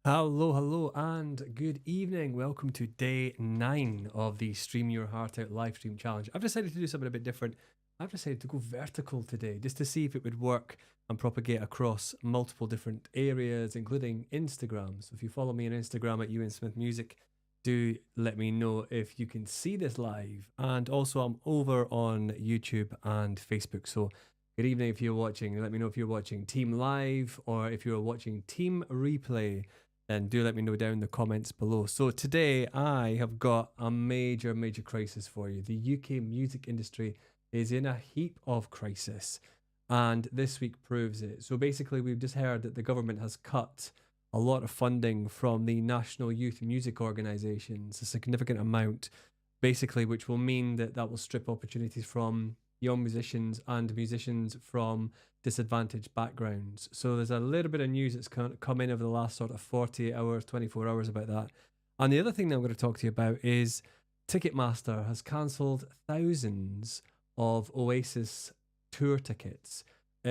Hello, and good evening. Welcome to day 9 of the Stream Your Heart Out live stream challenge. I've decided to do something a bit different. I've decided to go vertical today just to see if it would work and propagate across multiple different areas, including Instagram. So if you follow me on Instagram at Ewan Smith Music, do let me know if you can see this live. And also, I'm over on YouTube and Facebook. So good evening if you're watching. Let me know if you're watching Team Live or if you're watching Team Replay, then do let me know down in the comments below. So today I have got a major crisis for you. The UK music industry is in a heap of crisis, and this week proves it. So basically, we've just heard that the government has cut a lot of funding from the National Youth Music Organisations, a significant amount, basically, which will mean that will strip opportunities from young musicians and musicians from disadvantaged backgrounds. So there's a little bit of news that's come in over the last sort of 48 hours, 24 hours about that. And the other thing that I'm going to talk to you about is Ticketmaster has cancelled thousands of Oasis tour tickets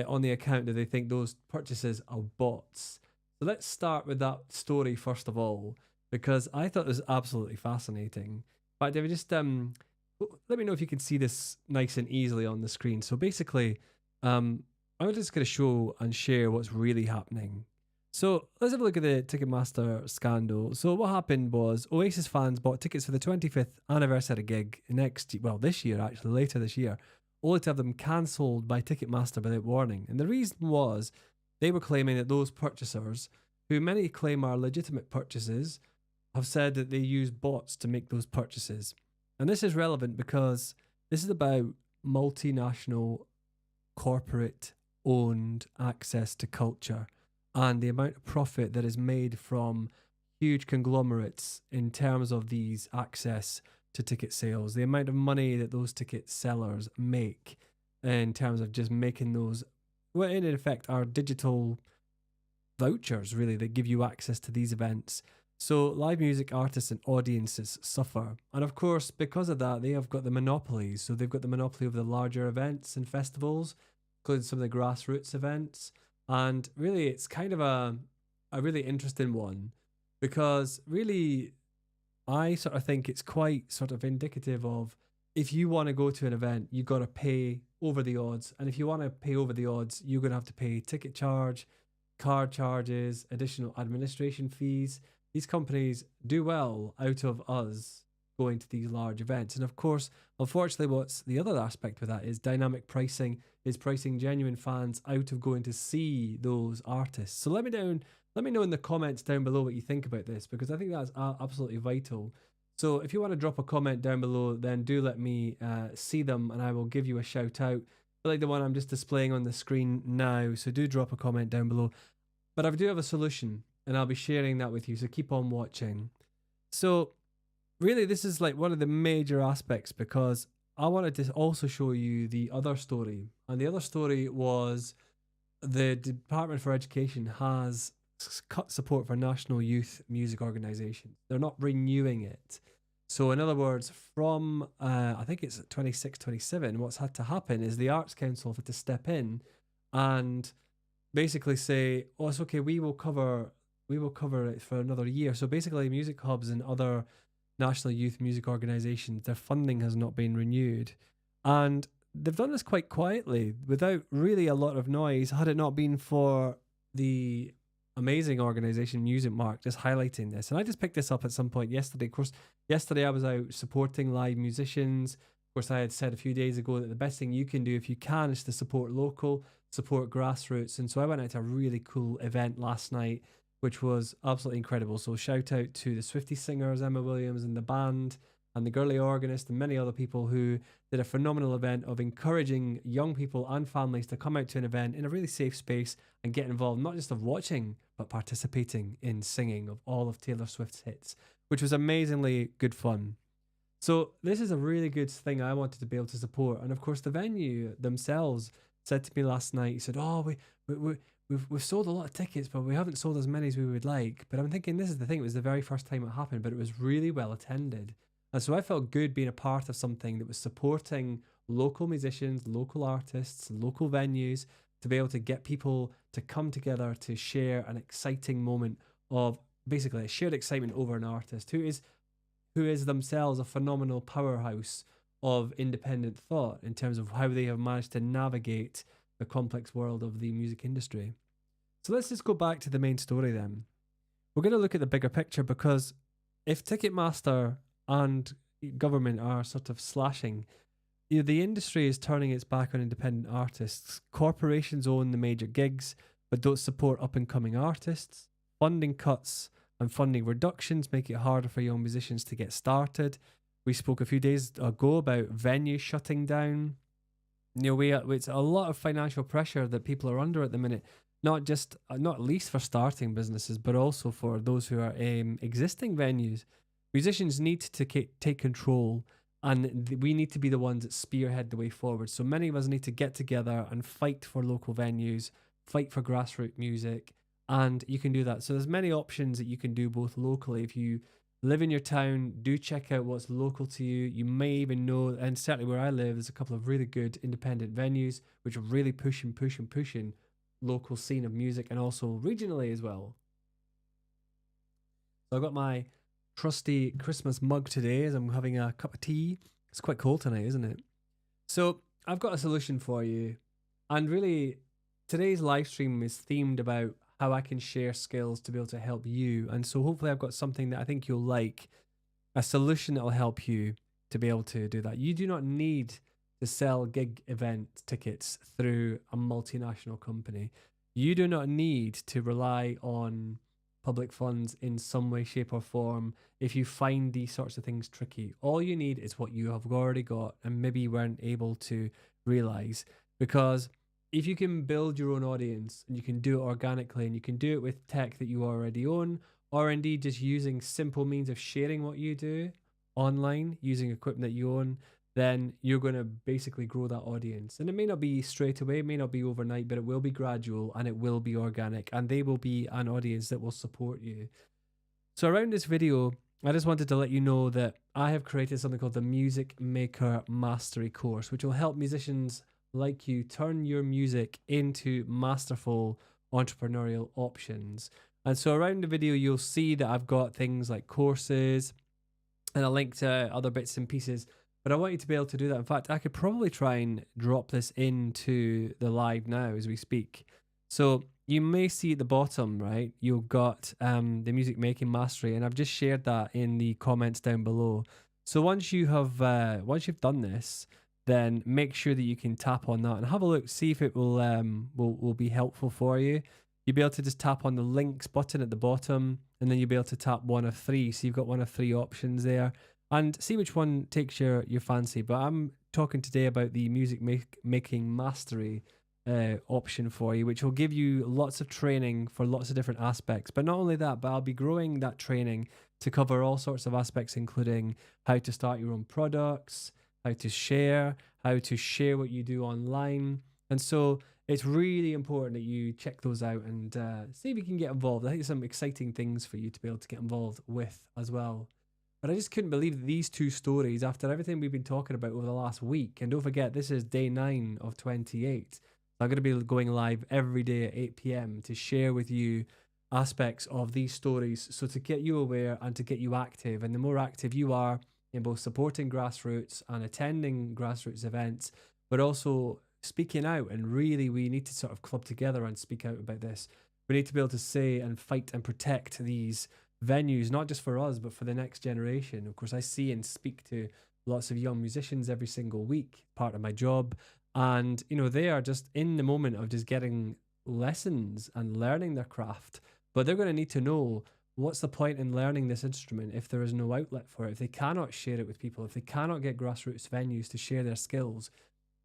on the account that they think those purchases are bots. So let's start with that story first of all, because I thought it was absolutely fascinating. In fact, David, just let me know if you can see this nice and easily on the screen. So basically, I'm just going to show and share what's really happening. So let's have a look at the Ticketmaster scandal. So what happened was Oasis fans bought tickets for the 25th anniversary gig this year actually, later this year, only to have them cancelled by Ticketmaster without warning. And the reason was they were claiming that those purchasers, who many claim are legitimate purchases, have said that they use bots to make those purchases. And this is relevant because this is about multinational corporate owned access to culture and the amount of profit that is made from huge conglomerates in terms of these access to ticket sales, the amount of money that those ticket sellers make in terms of just making those, well, in effect, are digital vouchers, really, that give you access to these events. So live music artists and audiences suffer. And of course, because of that, they have got the monopolies. So they've got the monopoly of the larger events and festivals, including some of the grassroots events. And really, it's kind of a really interesting one because really, I sort of think it's quite sort of indicative of if you want to go to an event, you got to pay over the odds. And if you want to pay over the odds, you're going to have to pay ticket charge, card charges, additional administration fees. These companies do well out of us going to these large events. And of course, unfortunately, what's the other aspect with that is dynamic pricing is pricing genuine fans out of going to see those artists. So let me know in the comments down below what you think about this, because I think that's absolutely vital. So if you want to drop a comment down below, then do let me see them and I will give you a shout out, like the one I'm just displaying on the screen now. So do drop a comment down below. But I do have a solution and I'll be sharing that with you. So keep on watching. So really, this is like one of the major aspects because I wanted to also show you the other story. And the other story was the Department for Education has cut support for national youth music organisations. They're not renewing it. So in other words, from I think it's 26, 27, what's had to happen is the Arts Council had to step in and basically say, oh, it's okay, we will cover it for another year. So basically music hubs and other national youth music organisations, their funding has not been renewed. And they've done this quite quietly without really a lot of noise, had it not been for the amazing organisation Music Mark just highlighting this. And I just picked this up at some point yesterday. Of course, yesterday I was out supporting live musicians. Of course, I had said a few days ago that the best thing you can do if you can is to support local, support grassroots. And so I went out to a really cool event last night, which was absolutely incredible. So shout out to the Swifty singers, Emma Williams and the band, and the girly organist and many other people who did a phenomenal event of encouraging young people and families to come out to an event in a really safe space and get involved, not just of watching, but participating in singing of all of Taylor Swift's hits, which was amazingly good fun. So this is a really good thing I wanted to be able to support. And of course, the venue themselves said to me last night, he said, oh, we've sold a lot of tickets, but we haven't sold as many as we would like. But I'm thinking, this is the thing, it was the very first time it happened, but it was really well attended. And so I felt good being a part of something that was supporting local musicians, local artists, local venues, to be able to get people to come together to share an exciting moment of basically a shared excitement over an artist who is themselves a phenomenal powerhouse of independent thought in terms of how they have managed to navigate the complex world of the music industry. So let's just go back to the main story then. We're going to look at the bigger picture, because if Ticketmaster and government are sort of slashing, the industry is turning its back on independent artists. Corporations own the major gigs but don't support up and coming artists. Funding cuts and funding reductions make it harder for young musicians to get started. We spoke a few days ago about venues shutting down. It's a lot of financial pressure that people are under at the minute, not least for starting businesses, but also for those who are existing venues. Musicians need to take control, and we need to be the ones that spearhead the way forward. So many of us need to get together and fight for local venues, fight for grassroots music, and you can do that. So there's many options that you can do both locally. If you live in your town, do check out what's local to you. You may even know, and certainly where I live, there's a couple of really good independent venues which are really pushing local scene of music, and also regionally as well. So I've got my trusty Christmas mug today as I'm having a cup of tea. It's quite cold tonight, isn't it? So I've got a solution for you. And really, today's live stream is themed about how I can share skills to be able to help you. And so hopefully I've got something that I think you'll like, a solution that will help you to be able to do that. You do not need to sell gig event tickets through a multinational company. You do not need to rely on public funds in some way, shape, or form if you find these sorts of things tricky. All you need is what you have already got and maybe you weren't able to realize. Because if you can build your own audience and you can do it organically and you can do it with tech that you already own, or indeed just using simple means of sharing what you do online, using equipment that you own, then you're going to basically grow that audience. And it may not be straight away, it may not be overnight, but it will be gradual and it will be organic, and they will be an audience that will support you. So around this video, I just wanted to let you know that I have created something called the Music Maker Mastery course, which will help musicians like you turn your music into masterful entrepreneurial options. And so around the video, you'll see that I've got things like courses and a link to other bits and pieces. But I want you to be able to do that. In fact, I could probably try and drop this into the live now as we speak. So you may see at the bottom, right, you've got the Music Making Mastery, and I've just shared that in the comments down below. So once you've done this, then make sure that you can tap on that and have a look, see if it will be helpful for you. You'll be able to just tap on the links button at the bottom, and then you'll be able to tap one of three. So you've got one of three options there, and see which one takes your fancy. But I'm talking today about the Music Making Mastery option for you, which will give you lots of training for lots of different aspects. But not only that, but I'll be growing that training to cover all sorts of aspects, including how to start your own products, how to share what you do online. And so it's really important that you check those out and see if you can get involved. I think there's some exciting things for you to be able to get involved with as well. But I just couldn't believe that these two stories, after everything we've been talking about over the last week, and don't forget, this is day 9 of 28. I'm going to be going live every day at 8 p.m. to share with you aspects of these stories, so to get you aware and to get you active. And the more active you are in both supporting grassroots and attending grassroots events, but also speaking out, and really we need to sort of club together and speak out about this. We need to be able to say and fight and protect these venues, not just for us, but for the next generation. Of course, I see and speak to lots of young musicians every single week, part of my job. And, they are just in the moment of just getting lessons and learning their craft. But they're going to need to know, what's the point in learning this instrument if there is no outlet for it? If they cannot share it with people, if they cannot get grassroots venues to share their skills,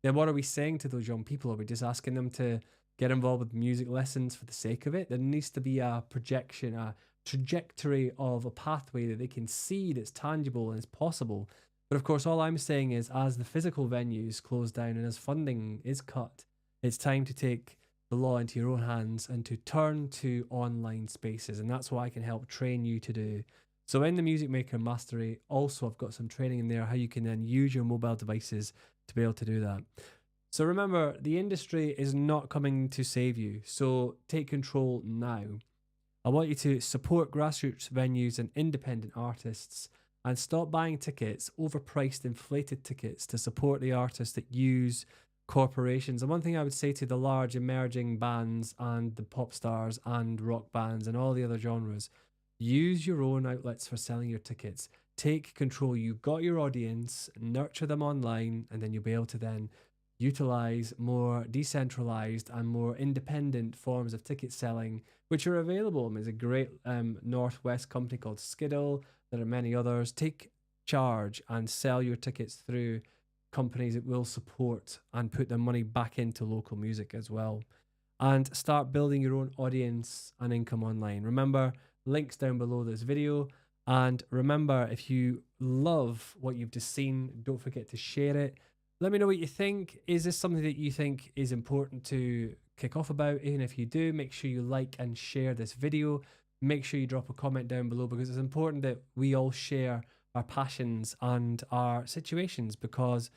then what are we saying to those young people? Are we just asking them to get involved with music lessons for the sake of it? There needs to be a projection, a trajectory of a pathway that they can see that's tangible and is possible. But of course, all I'm saying is, as the physical venues close down and as funding is cut, it's time to take the law into your own hands and to turn to online spaces. And that's what I can help train you to do. So in the Music Maker Mastery, also I've got some training in there, how you can then use your mobile devices to be able to do that. So remember, the industry is not coming to save you. So take control now. I want you to support grassroots venues and independent artists and stop buying tickets, overpriced, inflated tickets to support the artists that use corporations. And one thing I would say to the large emerging bands and the pop stars and rock bands and all the other genres, use your own outlets for selling your tickets. Take control. You've got your audience, nurture them online, and then you'll be able to then utilize more decentralized and more independent forms of ticket selling, which are available. There's a great Northwest company called Skiddle. There are many others. Take charge and sell your tickets through companies that will support and put their money back into local music as well. And start building your own audience and income online. Remember, links down below this video. And remember, if you love what you've just seen, don't forget to share it. Let me know what you think. Is this something that you think is important to kick off about? Even if you do, make sure you like and share this video. Make sure you drop a comment down below, because it's important that we all share our passions and our situations, because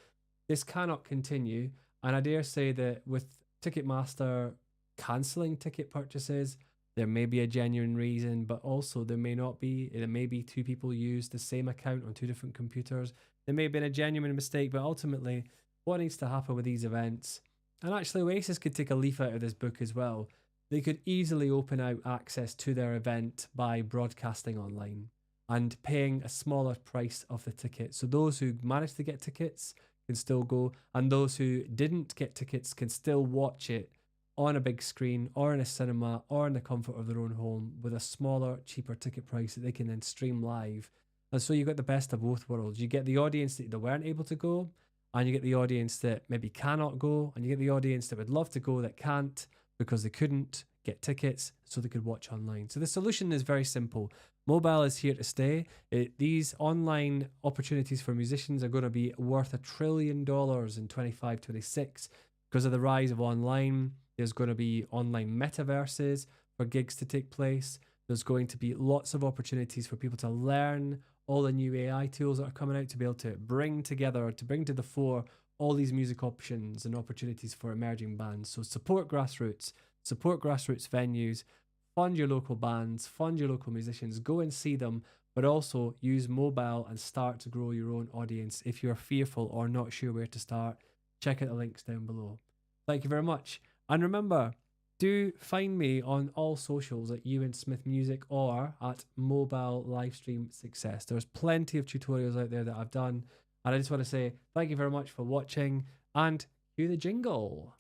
this cannot continue. And I dare say that with Ticketmaster cancelling ticket purchases, there may be a genuine reason, but also there may not be. There may be two people use the same account on two different computers. There may have been a genuine mistake, but ultimately, what needs to happen with these events, and actually Oasis could take a leaf out of this book as well. They could easily open out access to their event by broadcasting online and paying a smaller price of the ticket. So those who managed to get tickets can still go, and those who didn't get tickets can still watch it on a big screen or in a cinema or in the comfort of their own home with a smaller, cheaper ticket price that they can then stream live. And so you get the best of both worlds. You get the audience that weren't able to go, and you get the audience that maybe cannot go, and you get the audience that would love to go that can't because they couldn't get tickets so they could watch online. So the solution is very simple. Mobile is here to stay. These online opportunities for musicians are going to be worth $1 trillion in 25-26 because of the rise of online. There's going to be online metaverses for gigs to take place. There's going to be lots of opportunities for people to learn all the new AI tools that are coming out to be able to bring together, to bring to the fore all these music options and opportunities for emerging bands. So support grassroots venues, fund your local bands, fund your local musicians, go and see them, but also use mobile and start to grow your own audience. If you're fearful or not sure where to start, check out the links down below. Thank you very much. And remember, do find me on all socials at Ewan Smith Music or at Mobile Livestream Success. There's plenty of tutorials out there that I've done. And I just want to say thank you very much for watching, and cue the jingle.